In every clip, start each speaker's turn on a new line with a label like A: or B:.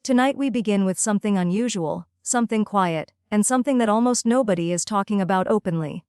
A: Tonight we begin with something unusual, something quiet, and something that almost nobody is talking about openly.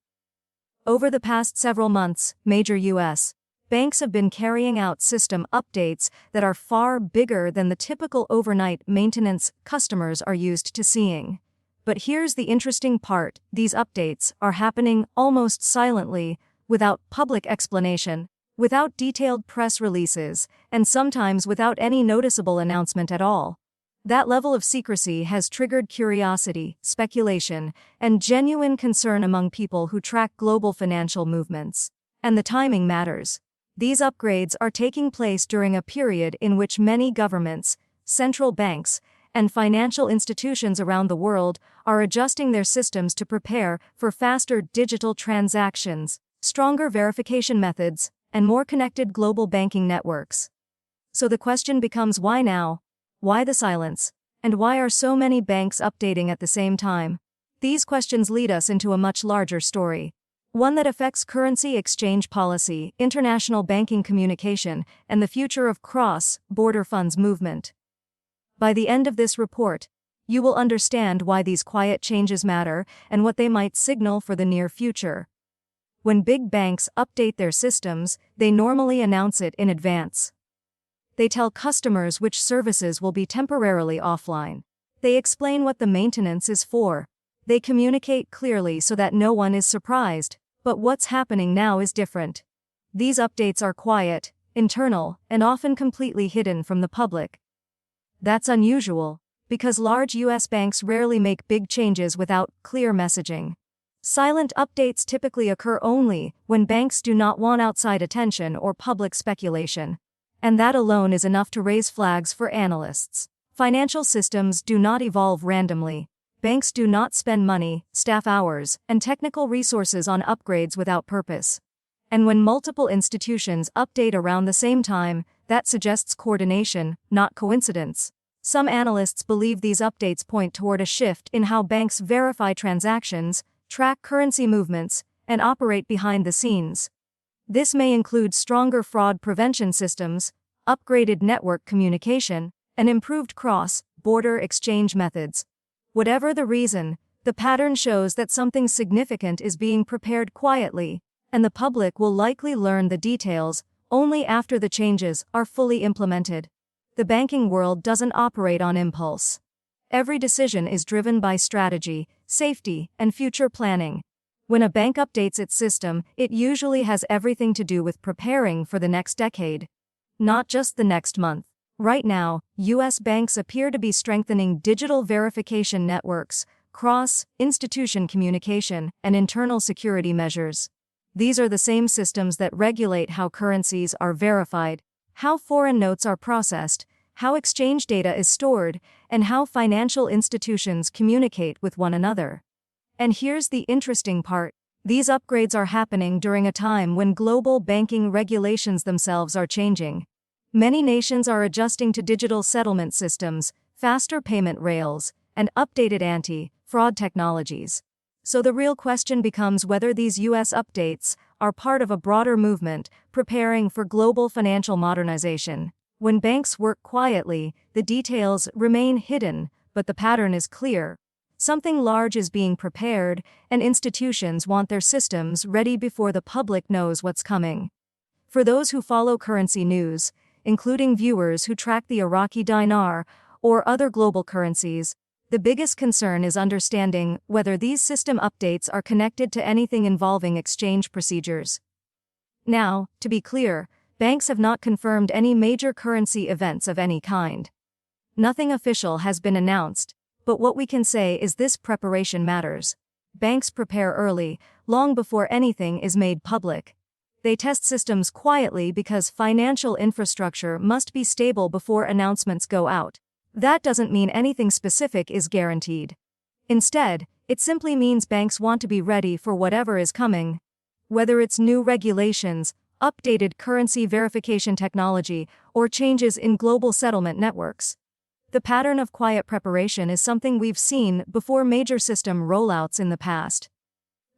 A: Over the past several months, major U.S. banks have been carrying out system updates that are far bigger than the typical overnight maintenance customers are used to seeing. But here's the interesting part: these updates are happening almost silently, without public explanation, without detailed press releases, and sometimes without any noticeable announcement at all. That level of secrecy has triggered curiosity, speculation, and genuine concern among people who track global financial movements. And the timing matters. These upgrades are taking place during a period in which many governments, central banks, and financial institutions around the world are adjusting their systems to prepare for faster digital transactions, stronger verification methods, and more connected global banking networks. So the question becomes, why now? Why the silence? And why are so many banks updating at the same time? These questions lead us into a much larger story. One that affects currency exchange policy, international banking communication, and the future of cross-border funds movement. By the end of this report, you will understand why these quiet changes matter and what they might signal for the near future. When big banks update their systems, they normally announce it in advance. They tell customers which services will be temporarily offline. They explain what the maintenance is for. They communicate clearly so that no one is surprised. But what's happening now is different. These updates are quiet, internal, and often completely hidden from the public. That's unusual, because large U.S. banks rarely make big changes without clear messaging. Silent updates typically occur only when banks do not want outside attention or public speculation. And that alone is enough to raise flags for analysts. Financial systems do not evolve randomly. Banks do not spend money, staff hours, and technical resources on upgrades without purpose. And when multiple institutions update around the same time, that suggests coordination, not coincidence. Some analysts believe these updates point toward a shift in how banks verify transactions, track currency movements, and operate behind the scenes. This may include stronger fraud prevention systems, upgraded network communication, and improved cross-border exchange methods. Whatever the reason, the pattern shows that something significant is being prepared quietly, and the public will likely learn the details only after the changes are fully implemented. The banking world doesn't operate on impulse. Every decision is driven by strategy, safety, and future planning. When a bank updates its system, it usually has everything to do with preparing for the next decade, not just the next month. Right now, U.S. banks appear to be strengthening digital verification networks, cross-institution communication, and internal security measures. These are the same systems that regulate how currencies are verified, how foreign notes are processed, how exchange data is stored, and how financial institutions communicate with one another. And here's the interesting part: these upgrades are happening during a time when global banking regulations themselves are changing. Many nations are adjusting to digital settlement systems, faster payment rails, and updated anti-fraud technologies. So the real question becomes whether these U.S. updates are part of a broader movement preparing for global financial modernization. When banks work quietly, the details remain hidden, but the pattern is clear. Something large is being prepared, and institutions want their systems ready before the public knows what's coming. For those who follow currency news, including viewers who track the Iraqi Dinar or other global currencies, the biggest concern is understanding whether these system updates are connected to anything involving exchange procedures. Now, to be clear, banks have not confirmed any major currency events of any kind. Nothing official has been announced, but what we can say is this: preparation matters. Banks prepare early, long before anything is made public. They test systems quietly because financial infrastructure must be stable before announcements go out. That doesn't mean anything specific is guaranteed. Instead, it simply means banks want to be ready for whatever is coming. Whether it's new regulations, updated currency verification technology, or changes in global settlement networks. The pattern of quiet preparation is something we've seen before major system rollouts in the past.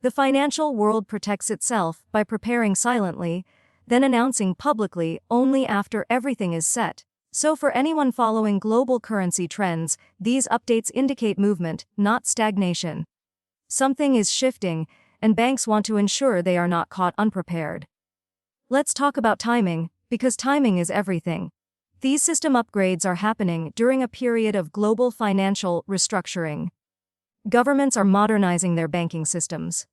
A: The financial world protects itself by preparing silently, then announcing publicly only after everything is set. So for anyone following global currency trends, these updates indicate movement, not stagnation. Something is shifting, and banks want to ensure they are not caught unprepared. Let's talk about timing, because timing is everything. These system upgrades are happening during a period of global financial restructuring. Governments are modernizing their banking systems.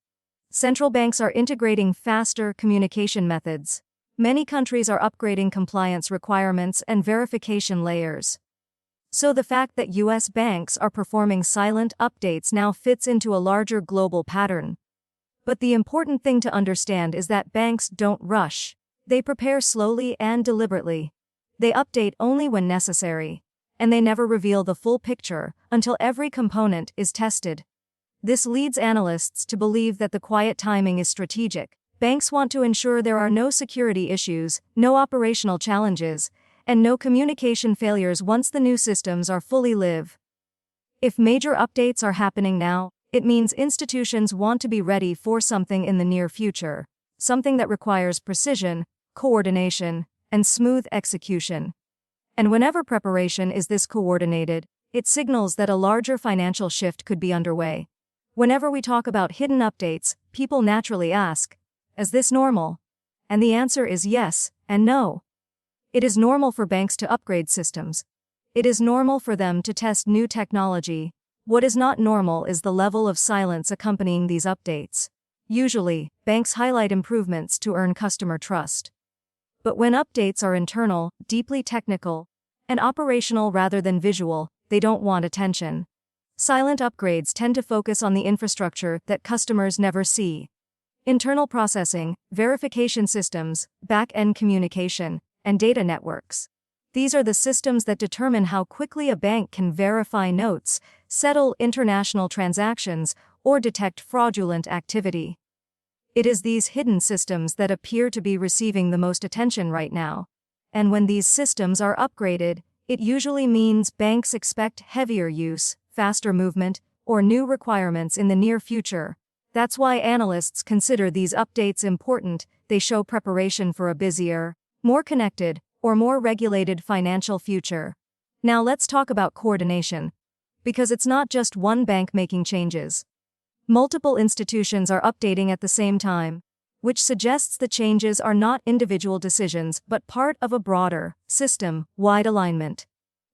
A: Central banks are integrating faster communication methods. Many countries are upgrading compliance requirements and verification layers. So the fact that US banks are performing silent updates now fits into a larger global pattern. But the important thing to understand is that banks don't rush. They prepare slowly and deliberately. They update only when necessary. And they never reveal the full picture until every component is tested. This leads analysts to believe that the quiet timing is strategic. Banks want to ensure there are no security issues, no operational challenges, and no communication failures once the new systems are fully live. If major updates are happening now, it means institutions want to be ready for something in the near future, something that requires precision, coordination, and smooth execution. And whenever preparation is this coordinated, it signals that a larger financial shift could be underway. Whenever we talk about hidden updates, people naturally ask, is this normal? And the answer is yes and no. It is normal for banks to upgrade systems. It is normal for them to test new technology. What is not normal is the level of silence accompanying these updates. Usually, banks highlight improvements to earn customer trust. But when updates are internal, deeply technical, and operational rather than visual, they don't want attention. Silent upgrades tend to focus on the infrastructure that customers never see. Internal processing, verification systems, back-end communication, and data networks. These are the systems that determine how quickly a bank can verify notes, settle international transactions, or detect fraudulent activity. It is these hidden systems that appear to be receiving the most attention right now. And when these systems are upgraded, it usually means banks expect heavier use, faster movement, or new requirements in the near future. That's why analysts consider these updates important. They show preparation for a busier, more connected, or more regulated financial future. Now let's talk about coordination. Because it's not just one bank making changes. Multiple institutions are updating at the same time, which suggests the changes are not individual decisions but part of a broader, system-wide alignment.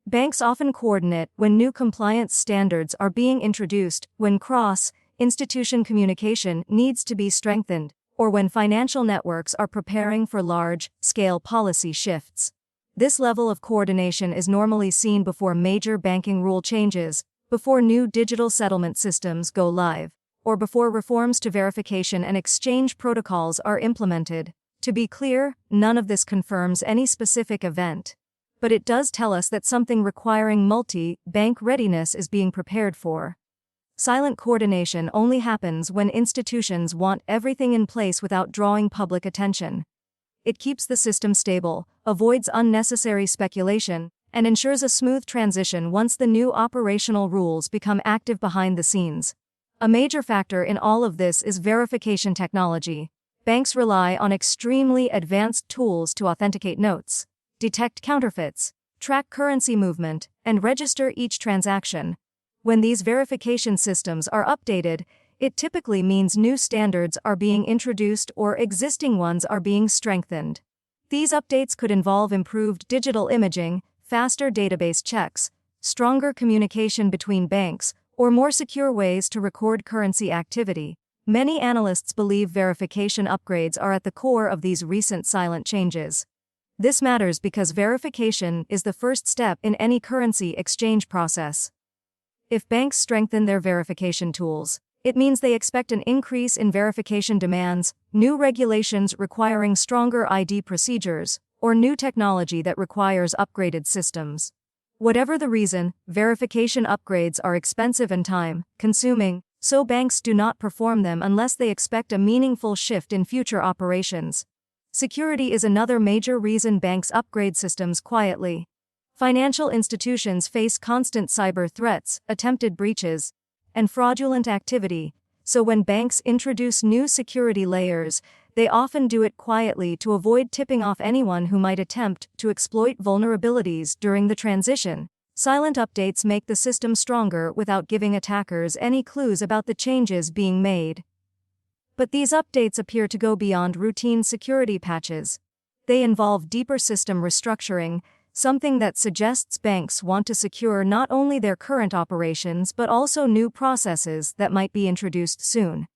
A: Banks often coordinate when new compliance standards are being introduced, when cross-institution communication needs to be strengthened, or when financial networks are preparing for large-scale policy shifts. This level of coordination is normally seen before major banking rule changes, before new digital settlement systems go live, or before reforms to verification and exchange protocols are implemented. To be clear, none of this confirms any specific event. But it does tell us that something requiring multi-bank readiness is being prepared for. Silent coordination only happens when institutions want everything in place without drawing public attention. It keeps the system stable, avoids unnecessary speculation, and ensures a smooth transition once the new operational rules become active behind the scenes. A major factor in all of this is verification technology. Banks rely on extremely advanced tools to authenticate notes, detect counterfeits, track currency movement, and register each transaction. When these verification systems are updated, it typically means new standards are being introduced or existing ones are being strengthened. These updates could involve improved digital imaging, faster database checks, stronger communication between banks, or more secure ways to record currency activity. Many analysts believe verification upgrades are at the core of these recent silent changes. This matters because verification is the first step in any currency exchange process. If banks strengthen their verification tools, it means they expect an increase in verification demands, new regulations requiring stronger ID procedures, or new technology that requires upgraded systems. Whatever the reason, verification upgrades are expensive and time-consuming, so banks do not perform them unless they expect a meaningful shift in future operations. Security is another major reason banks upgrade systems quietly. Financial institutions face constant cyber threats, attempted breaches, and fraudulent activity, so when banks introduce new security layers, They often do it quietly to avoid tipping off anyone who might attempt to exploit vulnerabilities during the transition. Silent updates make the system stronger without giving attackers any clues about the changes being made. But these updates appear to go beyond routine security patches. They involve deeper system restructuring, something that suggests banks want to secure not only their current operations but also new processes that might be introduced soon.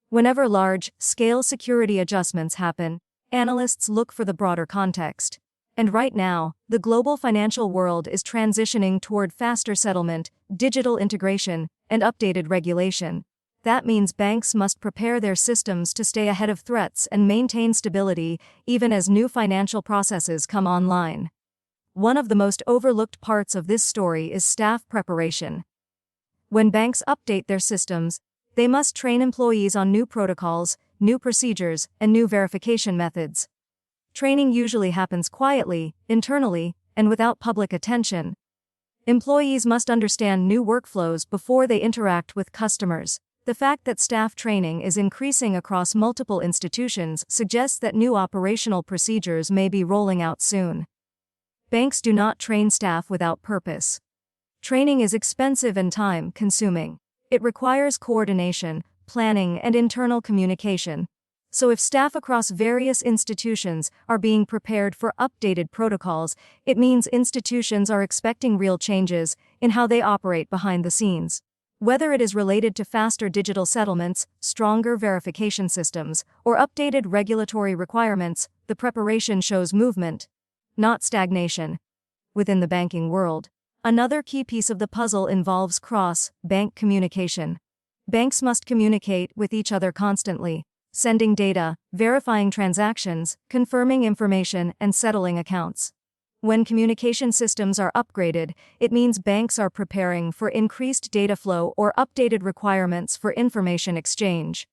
A: Whenever large-scale security adjustments happen, analysts look for the broader context. And right now, the global financial world is transitioning toward faster settlement, digital integration, and updated regulation. That means banks must prepare their systems to stay ahead of threats and maintain stability, even as new financial processes come online. One of the most overlooked parts of this story is staff preparation. When banks update their systems, they must train employees on new protocols, new procedures, and new verification methods. Training usually happens quietly, internally, and without public attention. Employees must understand new workflows before they interact with customers. The fact that staff training is increasing across multiple institutions suggests that new operational procedures may be rolling out soon. Banks do not train staff without purpose. Training is expensive and time-consuming. It requires coordination, planning, and internal communication. So if staff across various institutions are being prepared for updated protocols, it means institutions are expecting real changes in how they operate behind the scenes. Whether it is related to faster digital settlements, stronger verification systems, or updated regulatory requirements, the preparation shows movement, not stagnation. Within the banking world, another key piece of the puzzle involves cross-bank communication. Banks must communicate with each other constantly, sending data, verifying transactions, confirming information, and settling accounts. When communication systems are upgraded, it means banks are preparing for increased data flow or updated requirements for information exchange.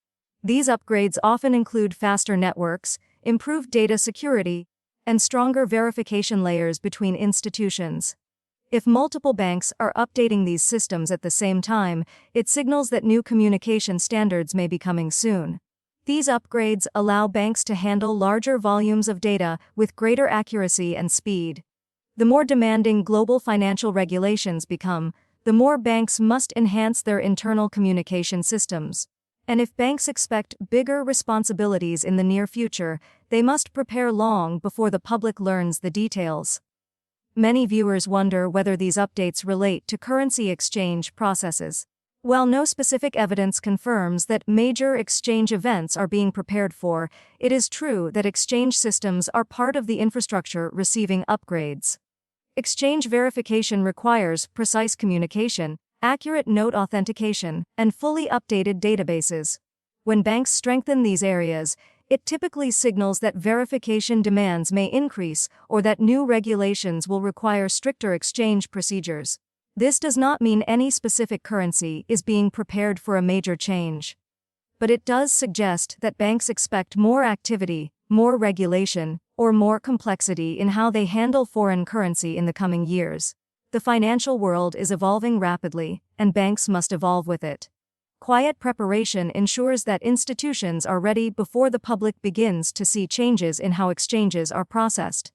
A: These upgrades often include faster networks, improved data security, and stronger verification layers between institutions. If multiple banks are updating these systems at the same time, it signals that new communication standards may be coming soon. These upgrades allow banks to handle larger volumes of data with greater accuracy and speed. The more demanding global financial regulations become, the more banks must enhance their internal communication systems. And if banks expect bigger responsibilities in the near future, they must prepare long before the public learns the details. Many viewers wonder whether these updates relate to currency exchange processes. While no specific evidence confirms that major exchange events are being prepared for, it is true that exchange systems are part of the infrastructure receiving upgrades. Exchange verification requires precise communication, accurate note authentication, and fully updated databases. When banks strengthen these areas, it typically signals that verification demands may increase or that new regulations will require stricter exchange procedures. This does not mean any specific currency is being prepared for a major change. But it does suggest that banks expect more activity, more regulation, or more complexity in how they handle foreign currency in the coming years. The financial world is evolving rapidly, and banks must evolve with it. Quiet preparation ensures that institutions are ready before the public begins to see changes in how exchanges are processed.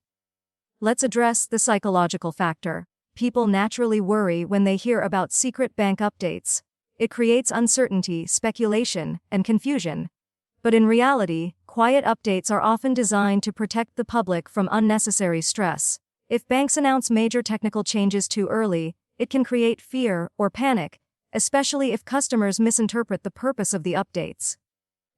A: Let's address the psychological factor. People naturally worry when they hear about secret bank updates. It creates uncertainty, speculation, and confusion. But in reality, quiet updates are often designed to protect the public from unnecessary stress. If banks announce major technical changes too early, it can create fear or panic, especially if customers misinterpret the purpose of the updates.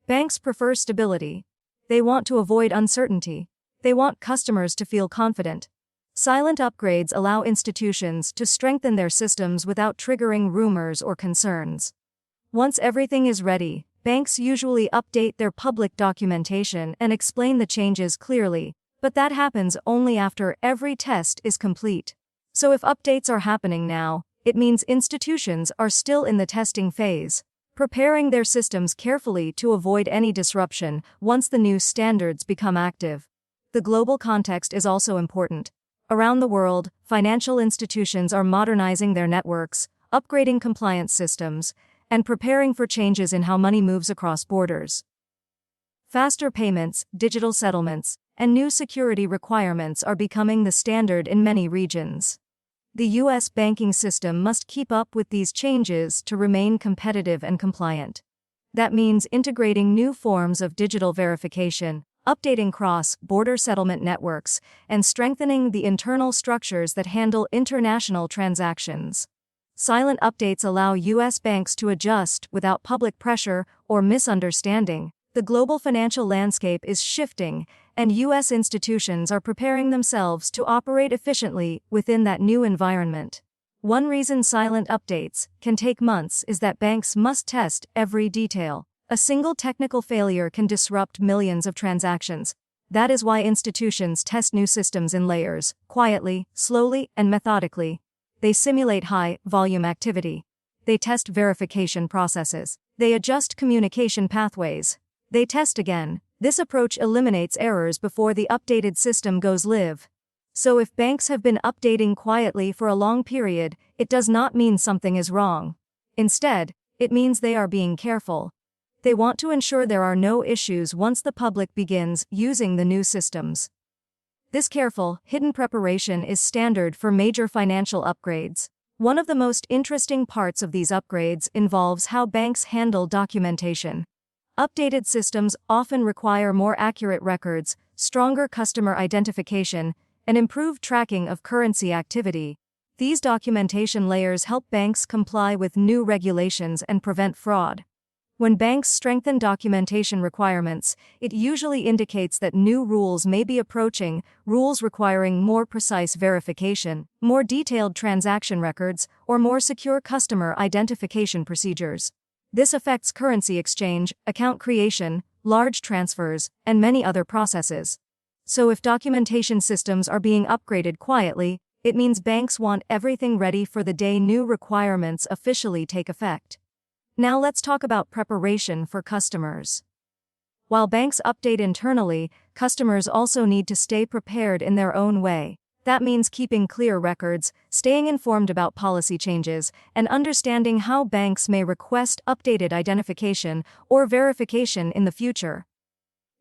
A: Banks prefer stability. They want to avoid uncertainty. They want customers to feel confident. Silent upgrades allow institutions to strengthen their systems without triggering rumors or concerns. Once everything is ready, banks usually update their public documentation and explain the changes clearly, but that happens only after every test is complete. So if updates are happening now, it means institutions are still in the testing phase, preparing their systems carefully to avoid any disruption once the new standards become active. The global context is also important. Around the world, financial institutions are modernizing their networks, upgrading compliance systems, and preparing for changes in how money moves across borders. Faster payments, digital settlements, and new security requirements are becoming the standard in many regions. The U.S. banking system must keep up with these changes to remain competitive and compliant. That means integrating new forms of digital verification, updating cross-border settlement networks, and strengthening the internal structures that handle international transactions. Silent updates allow U.S. banks to adjust without public pressure or misunderstanding. The global financial landscape is shifting, and U.S. institutions are preparing themselves to operate efficiently within that new environment. One reason silent updates can take months is that banks must test every detail. A single technical failure can disrupt millions of transactions. That is why institutions test new systems in layers, quietly, slowly, and methodically. They simulate high-volume activity. They test verification processes. They adjust communication pathways. They test again. This approach eliminates errors before the updated system goes live. So if banks have been updating quietly for a long period, it does not mean something is wrong. Instead, it means they are being careful. They want to ensure there are no issues once the public begins using the new systems. This careful, hidden preparation is standard for major financial upgrades. One of the most interesting parts of these upgrades involves how banks handle documentation. Updated systems often require more accurate records, stronger customer identification, and improved tracking of currency activity. These documentation layers help banks comply with new regulations and prevent fraud. When banks strengthen documentation requirements, it usually indicates that new rules may be approaching, rules requiring more precise verification, more detailed transaction records, or more secure customer identification procedures. This affects currency exchange, account creation, large transfers, and many other processes. So if documentation systems are being upgraded quietly, it means banks want everything ready for the day new requirements officially take effect. Now let's talk about preparation for customers. While banks update internally, customers also need to stay prepared in their own way. That means keeping clear records, staying informed about policy changes, and understanding how banks may request updated identification or verification in the future.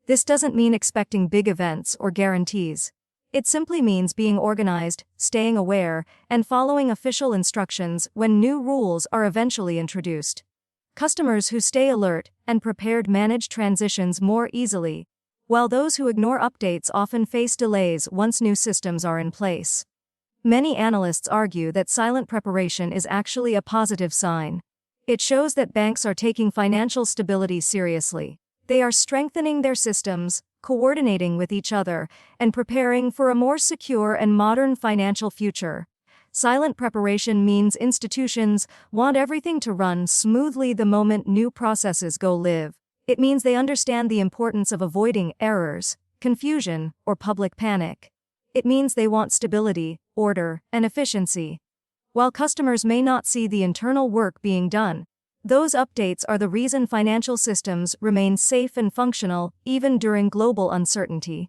A: This doesn't mean expecting big events or guarantees. It simply means being organized, staying aware, and following official instructions when new rules are eventually introduced. Customers who stay alert and prepared manage transitions more easily, while those who ignore updates often face delays once new systems are in place. Many analysts argue that silent preparation is actually a positive sign. It shows that banks are taking financial stability seriously. They are strengthening their systems, coordinating with each other, and preparing for a more secure and modern financial future. Silent preparation means institutions want everything to run smoothly the moment new processes go live. It means they understand the importance of avoiding errors, confusion, or public panic. It means they want stability, order, and efficiency. While customers may not see the internal work being done, those updates are the reason financial systems remain safe and functional even during global uncertainty.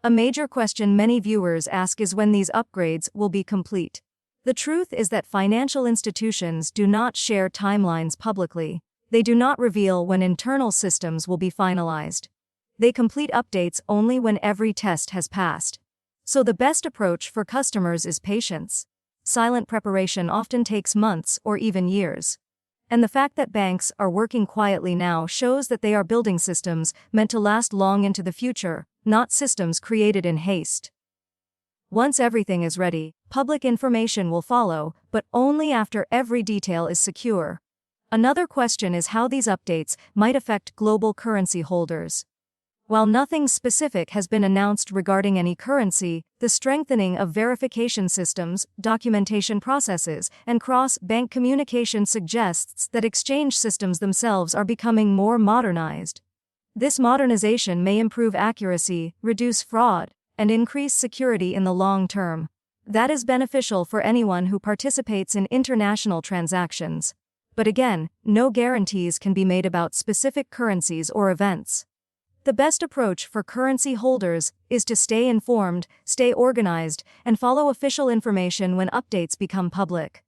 A: A major question many viewers ask is when these upgrades will be complete. The truth is that financial institutions do not share timelines publicly. They do not reveal when internal systems will be finalized. They complete updates only when every test has passed. So the best approach for customers is patience. Silent preparation often takes months or even years. And the fact that banks are working quietly now shows that they are building systems meant to last long into the future, not systems created in haste. Once everything is ready, public information will follow, but only after every detail is secure. Another question is how these updates might affect global currency holders. While nothing specific has been announced regarding any currency, the strengthening of verification systems, documentation processes, and cross-bank communication suggests that exchange systems themselves are becoming more modernized. This modernization may improve accuracy, reduce fraud, and increase security in the long term. That is beneficial for anyone who participates in international transactions. But again, no guarantees can be made about specific currencies or events. The best approach for currency holders is to stay informed, stay organized, and follow official information when updates become public.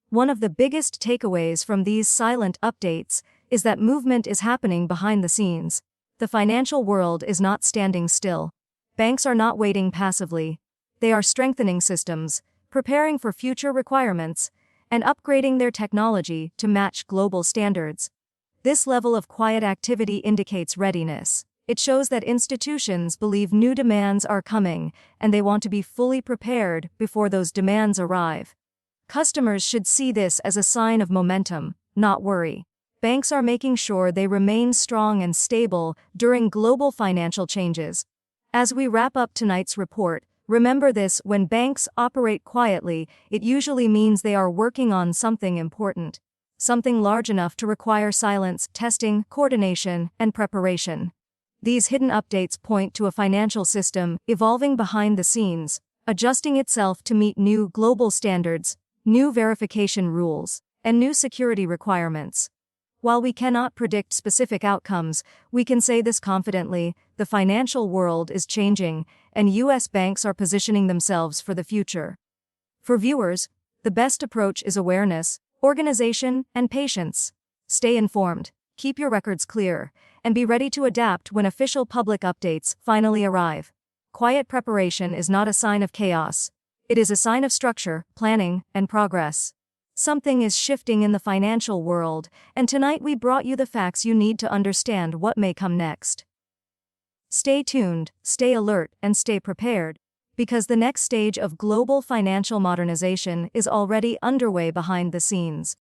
A: One of the biggest takeaways from these silent updates is that movement is happening behind the scenes. The financial world is not standing still. Banks are not waiting passively. They are strengthening systems, preparing for future requirements, and upgrading their technology to match global standards. This level of quiet activity indicates readiness. It shows that institutions believe new demands are coming, and they want to be fully prepared before those demands arrive. Customers should see this as a sign of momentum, not worry. Banks are making sure they remain strong and stable during global financial changes. As we wrap up tonight's report, remember this: when banks operate quietly, it usually means they are working on something important. Something large enough to require silence, testing, coordination, and preparation. These hidden updates point to a financial system evolving behind the scenes, adjusting itself to meet new global standards, new verification rules, and new security requirements. While we cannot predict specific outcomes, we can say this confidently: the financial world is changing, and U.S. banks are positioning themselves for the future. For viewers, the best approach is awareness, organization, and patience. Stay informed, keep your records clear, and be ready to adapt when official public updates finally arrive. Quiet preparation is not a sign of chaos. It is a sign of structure, planning, and progress. Something is shifting in the financial world, and tonight we brought you the facts you need to understand what may come next. Stay tuned, stay alert, and stay prepared, because the next stage of global financial modernization is already underway behind the scenes.